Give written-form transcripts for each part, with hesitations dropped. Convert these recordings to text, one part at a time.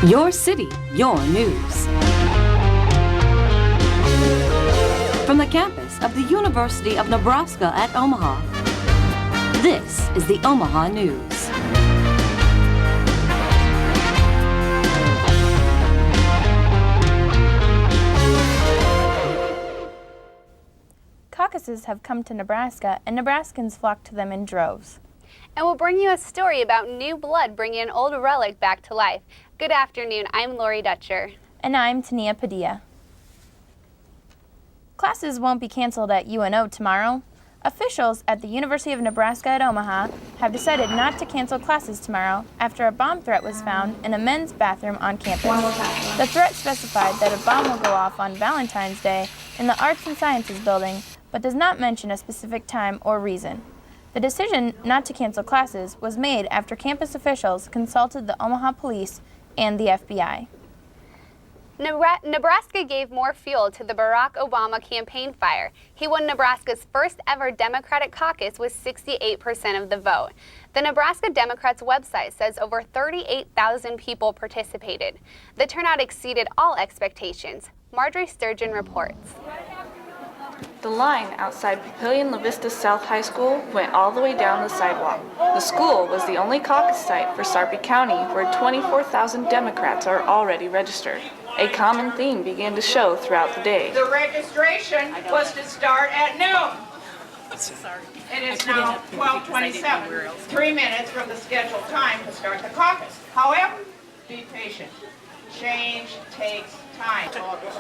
Your city, your news. From the campus of the University of Nebraska at Omaha, this is the Omaha News. Caucuses have come to Nebraska, and Nebraskans flock to them in droves. And we'll bring you a story about new blood bringing an old relic back to life. Good afternoon, I'm Lori Dutcher. And I'm Tania Padilla. Classes won't be canceled at UNO tomorrow. Officials at the University of Nebraska at Omaha have decided not to cancel classes tomorrow after a bomb threat was found in a men's bathroom on campus. The threat specified that a bomb will go off on Valentine's Day in the Arts and Sciences building, but does not mention a specific time or reason. The decision not to cancel classes was made after campus officials consulted the Omaha police and the FBI. Nebraska gave more fuel to the Barack Obama campaign fire. He won Nebraska's first ever Democratic caucus with 68% of the vote. The Nebraska Democrats website says over 38,000 people participated. The turnout exceeded all expectations. Marjorie Sturgeon reports. The line outside Papillion La Vista South High School went all the way down the sidewalk. The school was the only caucus site for Sarpy County where 24,000 Democrats are already registered. A common theme began to show throughout the day. The registration was to start at noon. It is now 12:27, 3 minutes from the scheduled time to start the caucus. However, be patient. Change takes time.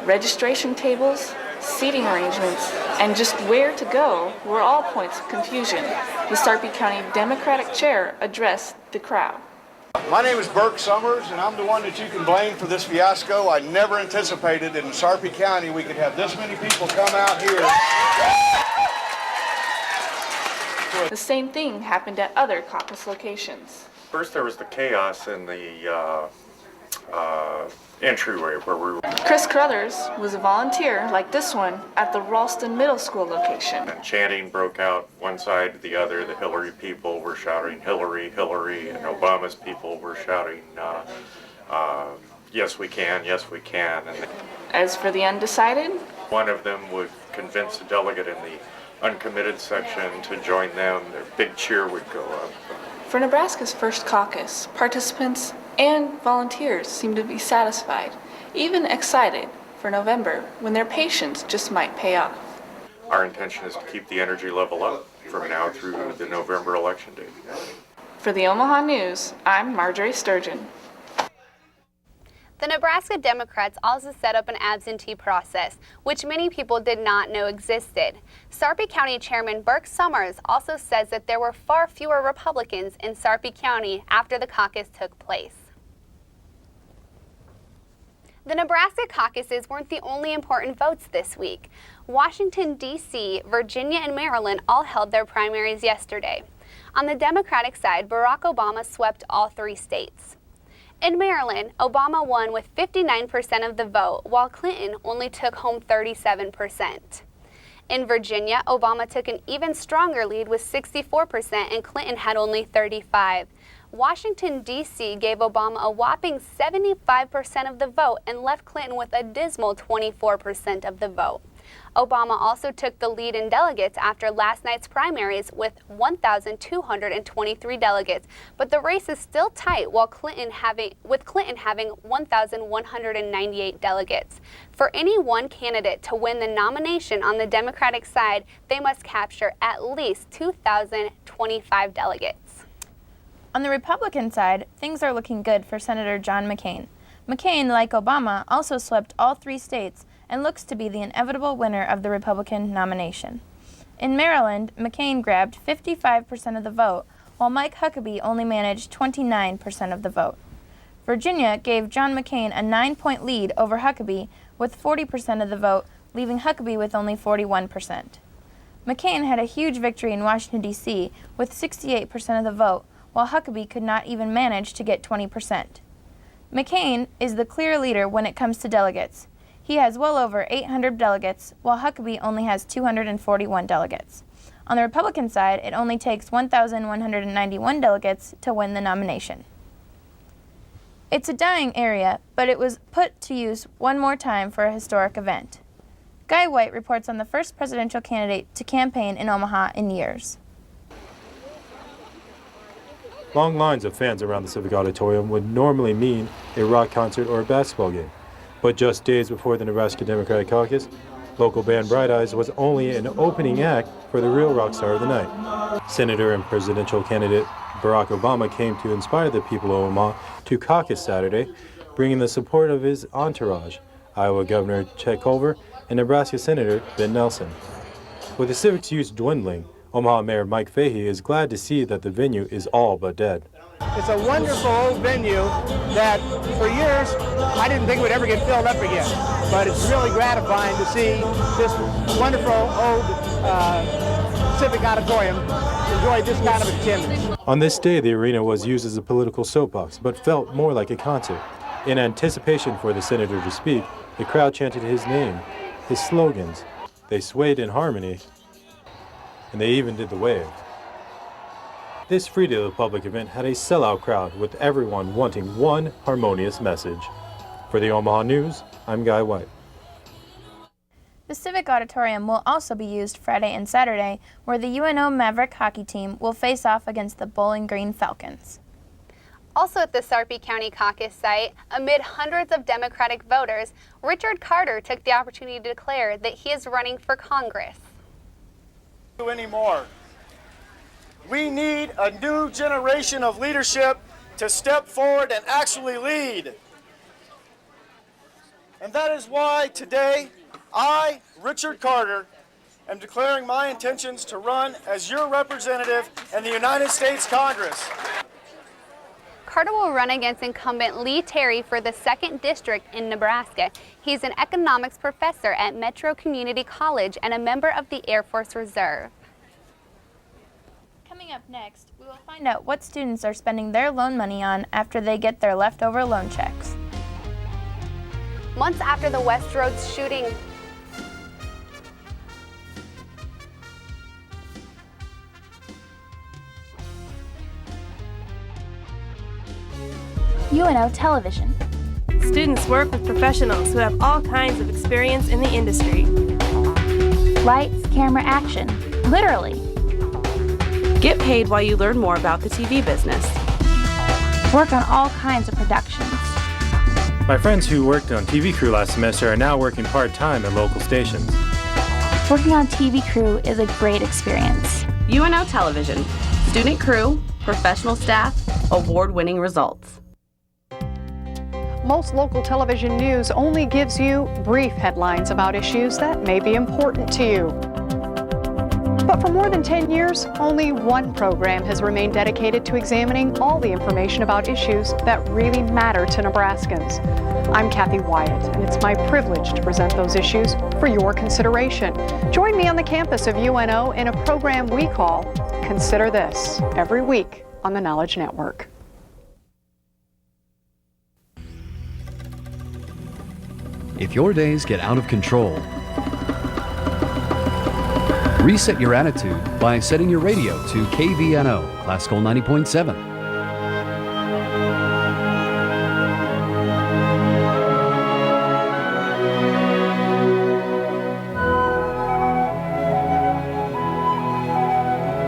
Registration tables, seating arrangements, and just where to go were all points of confusion. The Sarpy County Democratic chair addressed the crowd. My name is Burke Summers, and I'm the one that you can blame for this fiasco. I never anticipated that in Sarpy County we could have this many people come out here. The same thing happened at other caucus locations. First there was the chaos in the entryway where we were. Chris Crothers was a volunteer like this one at the Ralston Middle School location. And chanting broke out one side to the other. The Hillary people were shouting Hillary, Hillary, and Obama's people were shouting yes we can, yes we can. And As for the undecided, one of them would convince a delegate in the uncommitted section to join them. Their big cheer would go up. for Nebraska's first caucus, participants and volunteers seemed to be satisfied, even excited for November when their patience just might pay off. Our intention is to keep the energy level up from now through the November election date. For the Omaha News, I'm Marjorie Sturgeon. The Nebraska Democrats also set up an absentee process, which many people did not know existed. Sarpy County Chairman Burke Summers also says that there were far fewer Republicans in Sarpy County after the caucus took place. The Nebraska caucuses weren't the only important votes this week. Washington, D.C., Virginia, and Maryland all held their primaries yesterday. On the Democratic side, Barack Obama swept all three states. In Maryland, Obama won with 59% of the vote, while Clinton only took home 37%. In Virginia, Obama took an even stronger lead with 64% and Clinton had only 35%. Washington, D.C. gave Obama a whopping 75% of the vote and left Clinton with a dismal 24% of the vote. Obama also took the lead in delegates after last night's primaries with 1,223 delegates, but the race is still tight with Clinton having 1,198 delegates. For any one candidate to win the nomination on the Democratic side, they must capture at least 2,025 delegates. On the Republican side, things are looking good for Senator John McCain. McCain, like Obama, also swept all three states and looks to be the inevitable winner of the Republican nomination. In Maryland, McCain grabbed 55% of the vote, while Mike Huckabee only managed 29% of the vote. Virginia gave John McCain a 9-point lead over Huckabee with 40% of the vote, leaving Huckabee with only 41%. McCain had a huge victory in Washington, D.C. with 68% of the vote, while Huckabee could not even manage to get 20%. McCain is the clear leader when it comes to delegates. He has well over 800 delegates, while Huckabee only has 241 delegates. On the Republican side, it only takes 1,191 delegates to win the nomination. It's a dying area, but it was put to use one more time for a historic event. Guy White reports on the first presidential candidate to campaign in Omaha in years. Long lines of fans around the Civic Auditorium would normally mean a rock concert or a basketball game. But just days before the Nebraska Democratic Caucus, local band Bright Eyes was only an opening act for the real rock star of the night. Senator and presidential candidate Barack Obama came to inspire the people of Omaha to caucus Saturday, bringing the support of his entourage, Iowa Governor Chet Culver and Nebraska Senator Ben Nelson. With the Civic's use dwindling, Omaha Mayor Mike Fahey is glad to see that the venue is all but dead. It's a wonderful old venue that for years I didn't think would ever get filled up again. But it's really gratifying to see this wonderful old Civic Auditorium enjoy this kind of attendance. On this day, the arena was used as a political soapbox, but felt more like a concert. In anticipation for the senator to speak, the crowd chanted his name, his slogans. They swayed in harmony, and they even did the wave. This Free to the Public event had a sellout crowd, with everyone wanting one harmonious message. For the Omaha News, I'm Guy White. The Civic Auditorium will also be used Friday and Saturday, where the UNO Maverick hockey team will face off against the Bowling Green Falcons. Also at the Sarpy County Caucus site, amid hundreds of Democratic voters, Richard Carter took the opportunity to declare that he is running for Congress. Anymore. We need a new generation of leadership to step forward and actually lead. And that is why today, I, Richard Carter, am declaring my intentions to run as your representative in the United States Congress. Carter will run against incumbent Lee Terry for the 2nd District in Nebraska. He's an economics professor at Metro Community College and a member of the Air Force Reserve. Coming up next, we will find out what students are spending their loan money on after they get their leftover loan checks. Months after the Westroads shooting, UNO Television. Students work with professionals who have all kinds of experience in the industry. Lights, camera, action. Literally. Get paid while you learn more about the TV business. Work on all kinds of productions. My friends who worked on TV Crew last semester are now working part-time at local stations. Working on TV Crew is a great experience. UNO Television. Student crew, professional staff, award-winning results. Most local television news only gives you brief headlines about issues that may be important to you. But for more than 10 years, only one program has remained dedicated to examining all the information about issues that really matter to Nebraskans. I'm Kathy Wyatt, and it's my privilege to present those issues for your consideration. Join me on the campus of UNO in a program we call Consider This, every week on the Knowledge Network. If your days get out of control, reset your attitude by setting your radio to KVNO, Classical 90.7.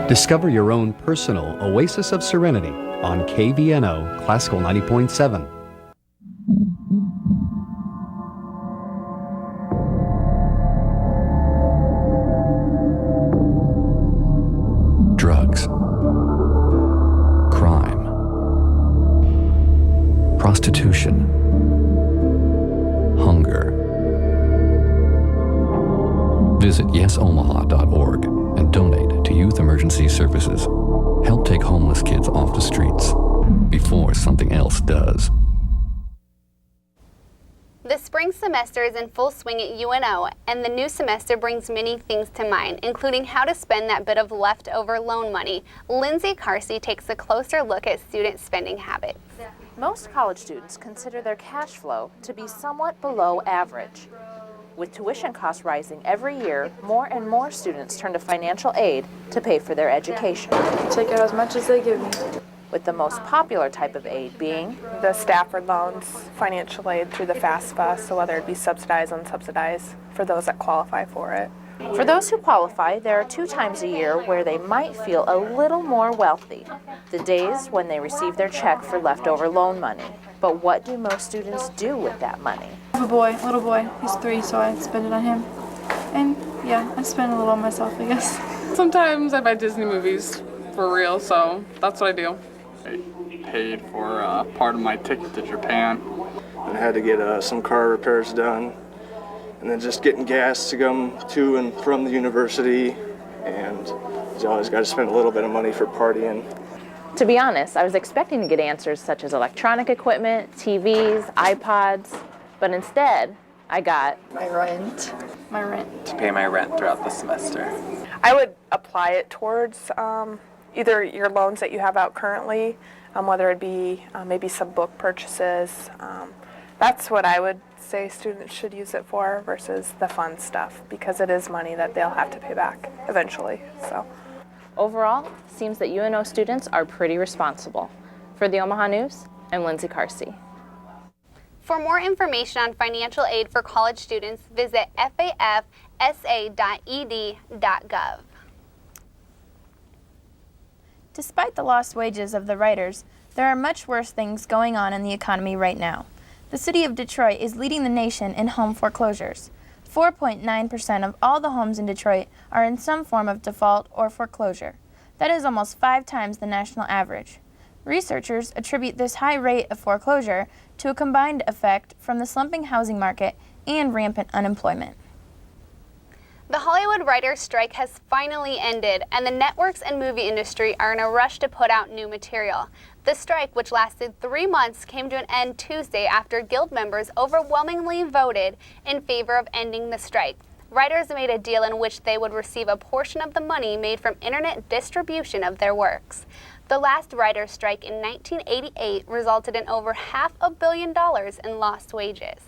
Discover your own personal oasis of serenity on KVNO, Classical 90.7. Drugs, crime, prostitution, hunger. Visit yesomaha.org and donate to Youth Emergency Services. Help take homeless kids off the streets before something else does. the spring semester is in full swing at UNO, and the new semester brings many things to mind, including how to spend that bit of leftover loan money. Lindsay Carsey takes a closer look at student spending habits. Most college students consider their cash flow to be somewhat below average. With tuition costs rising every year, more and more students turn to financial aid to pay for their education. Take out as much as they give me. with the most popular type of aid being the Stafford loans, financial aid through the FAFSA, so whether it be subsidized, unsubsidized, for those that qualify for it. For those who qualify, there are 2 times a year where they might feel a little more wealthy. The days when they receive their check for leftover loan money. But what do most students do with that money? I have a little boy. He's 3, so I spend it on him. And yeah, I spend a little on myself, I guess. Sometimes I buy Disney movies for real, so that's what I do. I paid for part of my ticket to Japan. I had to get some car repairs done, and then just getting gas to come to and from the university, and you always got to spend a little bit of money for partying. To be honest, I was expecting to get answers such as electronic equipment, TVs, iPods, but instead, I got my rent. To pay my rent throughout the semester. I would apply it towards either your loans that you have out currently, whether it be maybe some book purchases. That's what I would say students should use it for versus the fun stuff, because it is money that they'll have to pay back eventually. So, overall, seems that UNO students are pretty responsible. For the Omaha News, I'm Lindsay Carsey. For more information on financial aid for college students, visit fafsa.ed.gov. Despite the lost wages of the writers, there are much worse things going on in the economy right now. The city of Detroit is leading the nation in home foreclosures. 4.9% of all the homes in Detroit are in some form of default or foreclosure. That is almost 5 times the national average. Researchers attribute this high rate of foreclosure to a combined effect from the slumping housing market and rampant unemployment. The Hollywood writers' strike has finally ended, and the networks and movie industry are in a rush to put out new material. The strike, which lasted 3 months, came to an end Tuesday after Guild members overwhelmingly voted in favor of ending the strike. Writers made a deal in which they would receive a portion of the money made from internet distribution of their works. The last writers' strike in 1988 resulted in over $500 million in lost wages.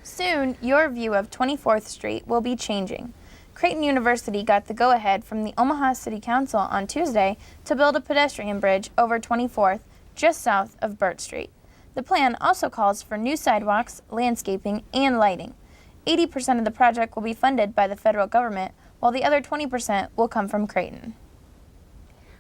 Soon, your view of 24th Street will be changing. Creighton University got the go-ahead from the Omaha City Council on Tuesday to build a pedestrian bridge over 24th, just south of Burt Street. The plan also calls for new sidewalks, landscaping, and lighting. 80% of the project will be funded by the federal government, while the other 20% will come from Creighton.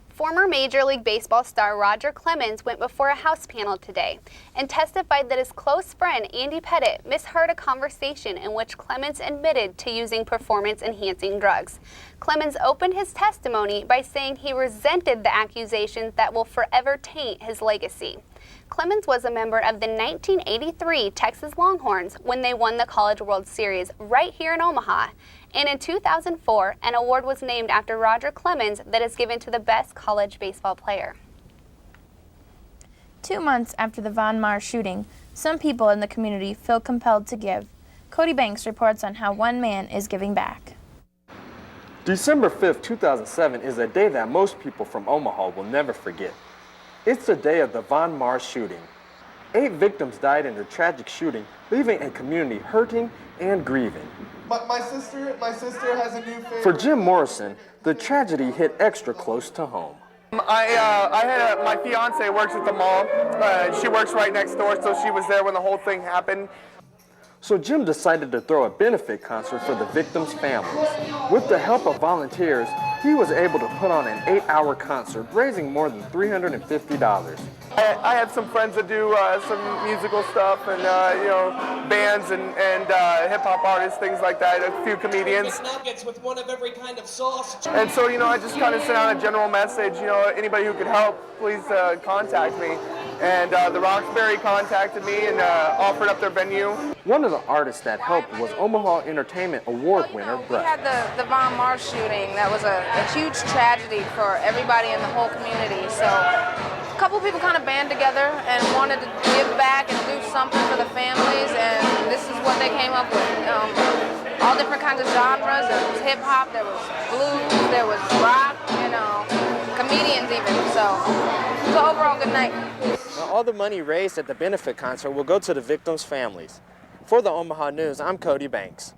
Former Major League Baseball star Roger Clemens went before a House panel today and testified that his close friend Andy Pettitte misheard a conversation in which Clemens admitted to using performance-enhancing drugs. Clemens opened his testimony by saying he resented the accusations that will forever taint his legacy. Clemens was a member of the 1983 Texas Longhorns when they won the College World Series right here in Omaha. And in 2004, an award was named after Roger Clemens that is given to the best college baseball player. 2 months after the Von Mar shooting, some people in the community feel compelled to give. Cody Banks reports on how one man is giving back. December 5th, 2007 is a day that most people from Omaha will never forget. It's the day of the Von Mar shooting. 8 victims died in a tragic shooting, leaving a community hurting and grieving. But my sister has a new favorite. For Jim Morrison, the tragedy hit extra close to home. My fiance works at the mall. She works right next door, so she was there when the whole thing happened. So Jim decided to throw a benefit concert for the victims' families. With the help of volunteers, he was able to put on an 8-hour concert, raising more than $350. I have some friends that do some musical stuff and bands and hip-hop artists, things like that, a few comedians. Nuggets with one of every kind of sauce. And so, I just kind of sent out a general message, anybody who could help, please contact me. And the Roxbury contacted me and offered up their venue. One of the artists that helped was Omaha Entertainment Award winner, Brett. We had the Von Mar shooting. That was a huge tragedy for everybody in the whole community. So a couple people kind of band together and wanted to give back and do something for the families, and this is what they came up with. All different kinds of genres. There was hip-hop, there was blues, there was rock, comedians even. So it was an overall good night. All the money raised at the benefit concert will go to the victims' families. For the Omaha News, I'm Cody Banks.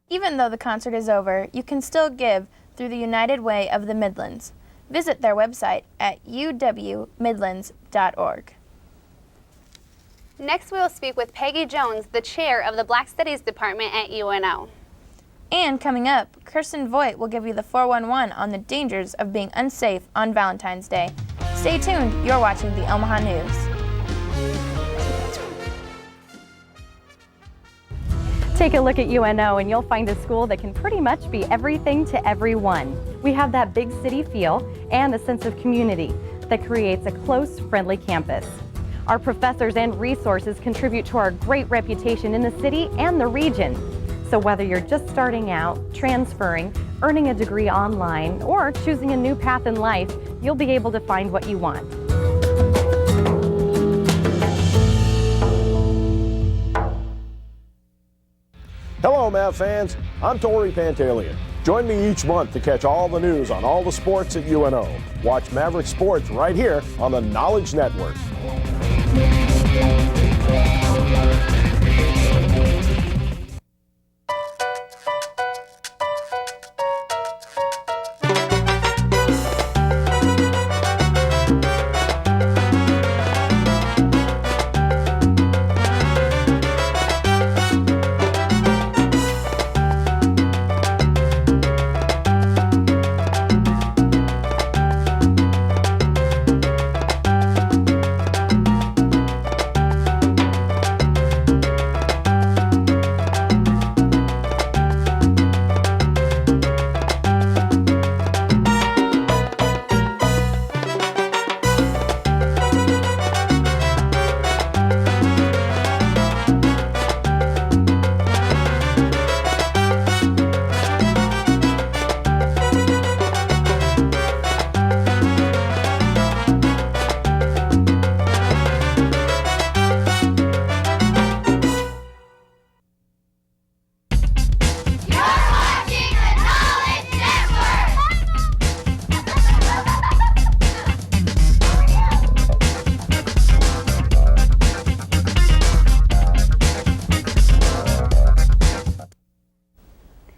Even though the concert is over, you can still give through the United Way of the Midlands. Visit their website at uwmidlands.org. Next, we will speak with Peggy Jones, the chair of the Black Studies Department at UNO. And coming up, Kirsten Voigt will give you the 411 on the dangers of being unsafe on Valentine's Day. Stay tuned, you're watching the Omaha News. Take a look at UNO and you'll find a school that can pretty much be everything to everyone. We have that big city feel and a sense of community that creates a close, friendly campus. Our professors and resources contribute to our great reputation in the city and the region. So whether you're just starting out, transferring, earning a degree online, or choosing a new path in life, you'll be able to find what you want. Hello, Mav fans. I'm Tori Pantalian. Join me each month to catch all the news on all the sports at UNO. Watch Maverick Sports right here on the Knowledge Network.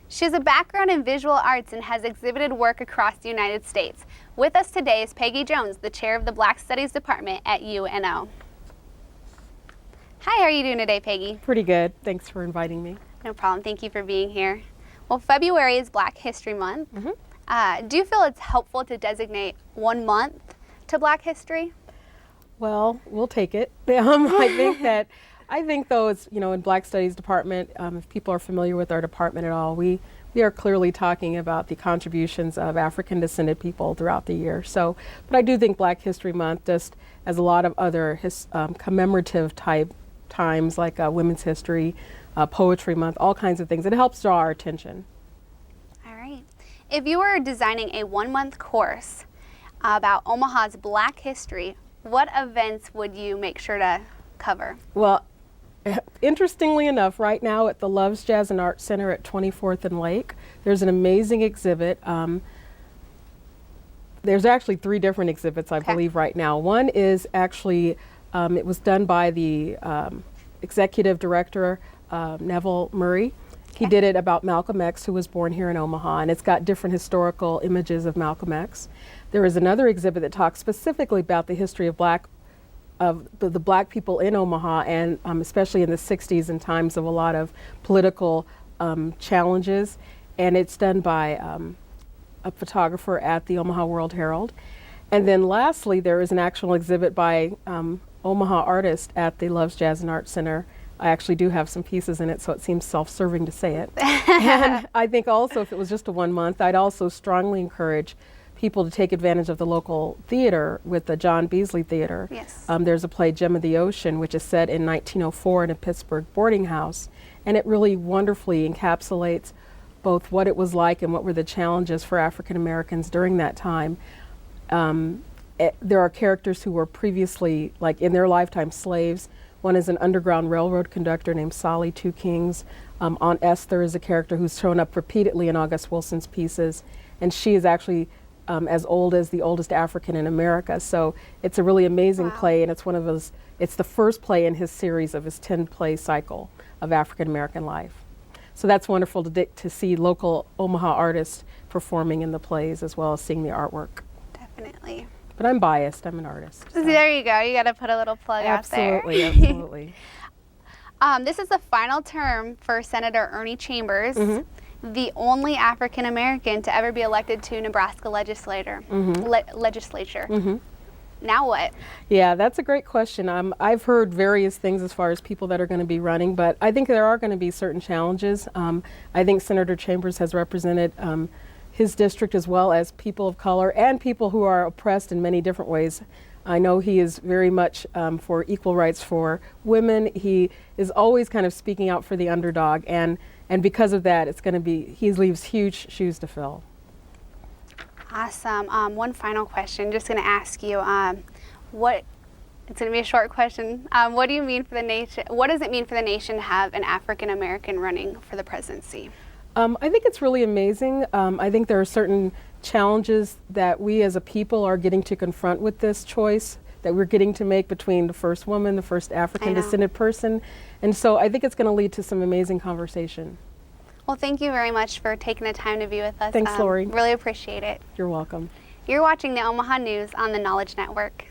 She has a background in visual arts and has exhibited work across the United States. With us today is Peggy Jones, the chair of the Black Studies Department at UNO. Hi, how are you doing today, Peggy? Pretty good. Thanks for inviting me. No problem. Thank you for being here. Well, February is Black History Month. Do you feel it's helpful to designate 1 month to Black history? Well, we'll take it. I think though, it's, in Black Studies Department, if people are familiar with our department at all, we are clearly talking about the contributions of African descended people throughout the year. So, but I do think Black History Month, just as a lot of other commemorative type times like Women's History, Poetry Month, all kinds of things, it helps draw our attention. All right. If you were designing a 1 month course about Omaha's Black history, what events would you make sure to cover? Well, interestingly enough, right now at the Loves Jazz and Art Center at 24th and Lake, there's an amazing exhibit. There's actually 3 different exhibits, I believe, right now. One is actually, it was done by the executive director, Neville Murray. He did it about Malcolm X, who was born here in Omaha, and it's got different historical images of Malcolm X. There is another exhibit that talks specifically about the history of the black people in Omaha, and especially in the 60s in times of a lot of political challenges. And it's done by a photographer at the Omaha World Herald. And then lastly, there is an actual exhibit by Omaha artists at the Loves Jazz and Art Center. I actually do have some pieces in it, so it seems self-serving to say it. And I think also if it was just a 1 month, I'd also strongly encourage people to take advantage of the local theater with the John Beasley Theater. Yes. There's a play, Gem of the Ocean, which is set in 1904 in a Pittsburgh boarding house. And it really wonderfully encapsulates both what it was like and what were the challenges for African Americans during that time. There are characters who were previously, like in their lifetime, slaves. One is an Underground Railroad conductor named Solly Two Kings. Aunt Esther is a character who's shown up repeatedly in August Wilson's pieces. And she is actually as old as the oldest African in America. So it's a really amazing play, and it's one of those, it's the first play in his series of his 10-play cycle of African American life. So that's wonderful to see local Omaha artists performing in the plays as well as seeing the artwork. Definitely. But I'm biased. I'm an artist. So. There you go. You got to put a little plug out there. Absolutely, absolutely. This is the final term for Senator Ernie Chambers, the only African American to ever be elected to Nebraska legislature. Now what? Yeah, that's a great question. I've heard various things as far as people that are going to be running, but I think there are going to be certain challenges. I think Senator Chambers has represented his district as well as people of color and people who are oppressed in many different ways. I know he is very much for equal rights for women. He is always kind of speaking out for the underdog, and because of that, he leaves huge shoes to fill. Awesome. One final question. Just going to ask you, it's going to be a short question. What does it mean for the nation to have an African American running for the presidency? I think it's really amazing. I think there are certain challenges that we as a people are getting to confront with this choice that we're getting to make between the first woman, the first African descended person. And so I think it's going to lead to some amazing conversation. Well, thank you very much for taking the time to be with us. Thanks, Lori. Really appreciate it. You're welcome. You're watching the Omaha News on the Knowledge Network.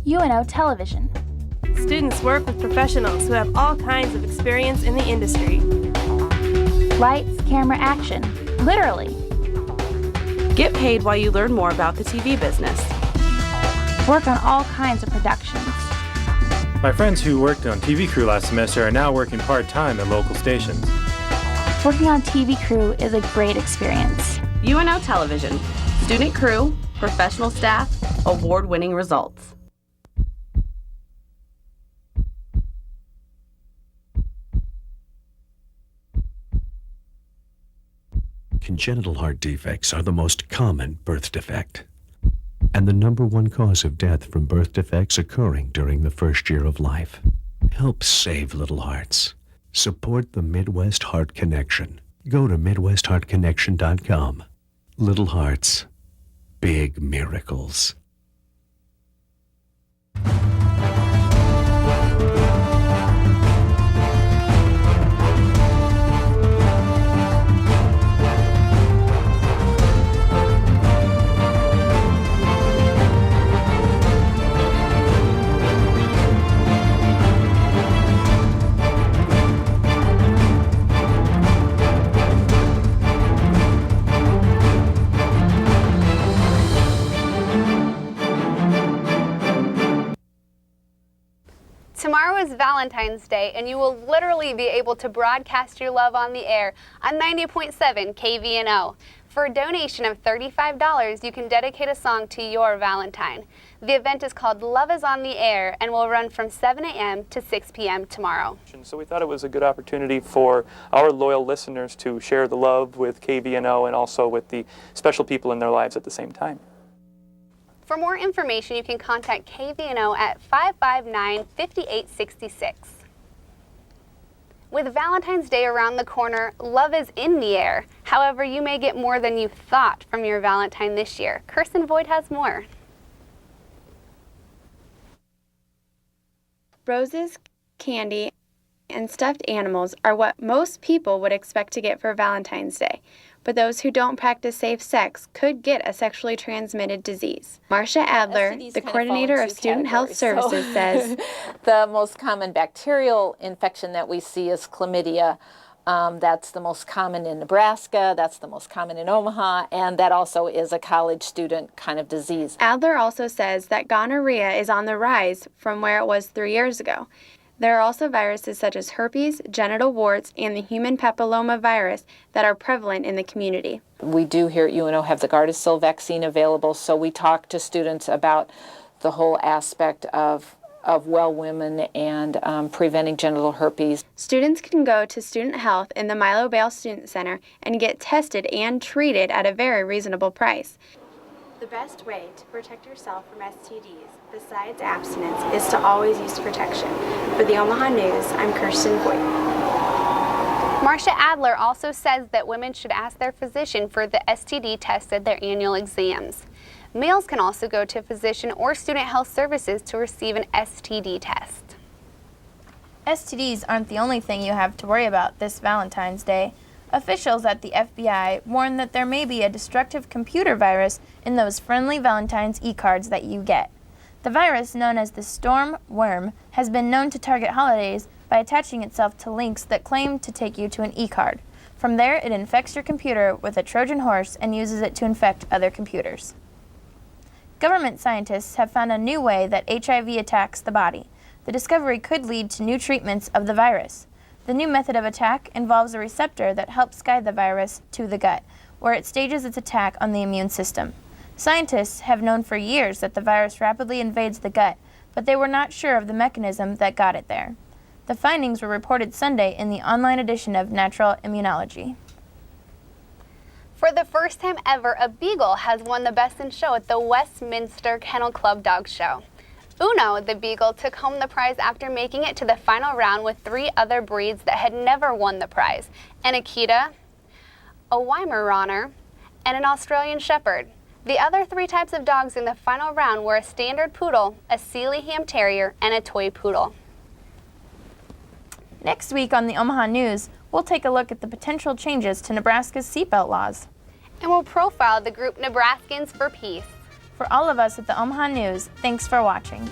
UNO Television. Students work with professionals who have all kinds of experience in the industry. Lights, camera, action. Literally. Get paid while you learn more about the TV business. Work on all kinds of productions. My friends who worked on TV crew last semester are now working part-time at local stations. Working on TV crew is a great experience. UNO Television. Student crew, professional staff, award-winning results. Congenital heart defects are the most common birth defect and the #1 cause of death from birth defects occurring during the first year of life. Help save little hearts. Support the Midwest Heart Connection. Go to MidwestHeartConnection.com. Little hearts, big miracles. Tomorrow is Valentine's Day, and you will literally be able to broadcast your love on the air on 90.7 KVNO. For a donation of $35, you can dedicate a song to your Valentine. The event is called Love is on the Air and will run from 7 a.m. to 6 p.m. tomorrow. So we thought it was a good opportunity for our loyal listeners to share the love with KVNO and also with the special people in their lives at the same time. For more information, you can contact KVNO at 559-5866. With Valentine's Day around the corner, love is in the air. However, you may get more than you thought from your Valentine this year. Kirsten Voigt has more. Roses, candy, and stuffed animals are what most people would expect to get for Valentine's Day. But those who don't practice safe sex could get a sexually transmitted disease. Marcia Adler, the coordinator of Student Health Services, says the most common bacterial infection that we see is chlamydia. That's the most common in Nebraska, that's the most common in Omaha, and that also is a college student kind of disease. Adler also says that gonorrhea is on the rise from where it was 3 years ago. There are also viruses such as herpes, genital warts, and the human papilloma virus that are prevalent in the community. We do here at UNO have the Gardasil vaccine available, so we talk to students about the whole aspect of of well women and preventing genital herpes. Students can go to Student Health in the Milo Bale Student Center and get tested and treated at a very reasonable price. The best way to protect yourself from STDs, besides abstinence, is to always use protection. For the Omaha News, I'm Kirsten Voigt. Marcia Adler also says that women should ask their physician for the STD test at their annual exams. Males can also go to a physician or student health services to receive an STD test. STDs aren't the only thing you have to worry about this Valentine's Day. Officials at the FBI warn that there may be a destructive computer virus in those friendly Valentine's e-cards that you get. The virus, known as the storm worm, has been known to target holidays by attaching itself to links that claim to take you to an e-card. From there, it infects your computer with a Trojan horse and uses it to infect other computers. Government scientists have found a new way that HIV attacks the body. The discovery could lead to new treatments of the virus. The new method of attack involves a receptor that helps guide the virus to the gut, where it stages its attack on the immune system. Scientists have known for years that the virus rapidly invades the gut, but they were not sure of the mechanism that got it there. The findings were reported Sunday in the online edition of Natural Immunology. For the first time ever, a beagle has won the Best in Show at the Westminster Kennel Club Dog Show. Uno, the beagle, took home the prize after making it to the final round with 3 other breeds that had never won the prize: an Akita, a Weimaraner, and an Australian Shepherd. The other 3 types of dogs in the final round were a standard poodle, a Sealyham Terrier, and a toy poodle. Next week on the Omaha News, we'll take a look at the potential changes to Nebraska's seatbelt laws. And we'll profile the group Nebraskans for Peace. For all of us at the Omaha News, thanks for watching.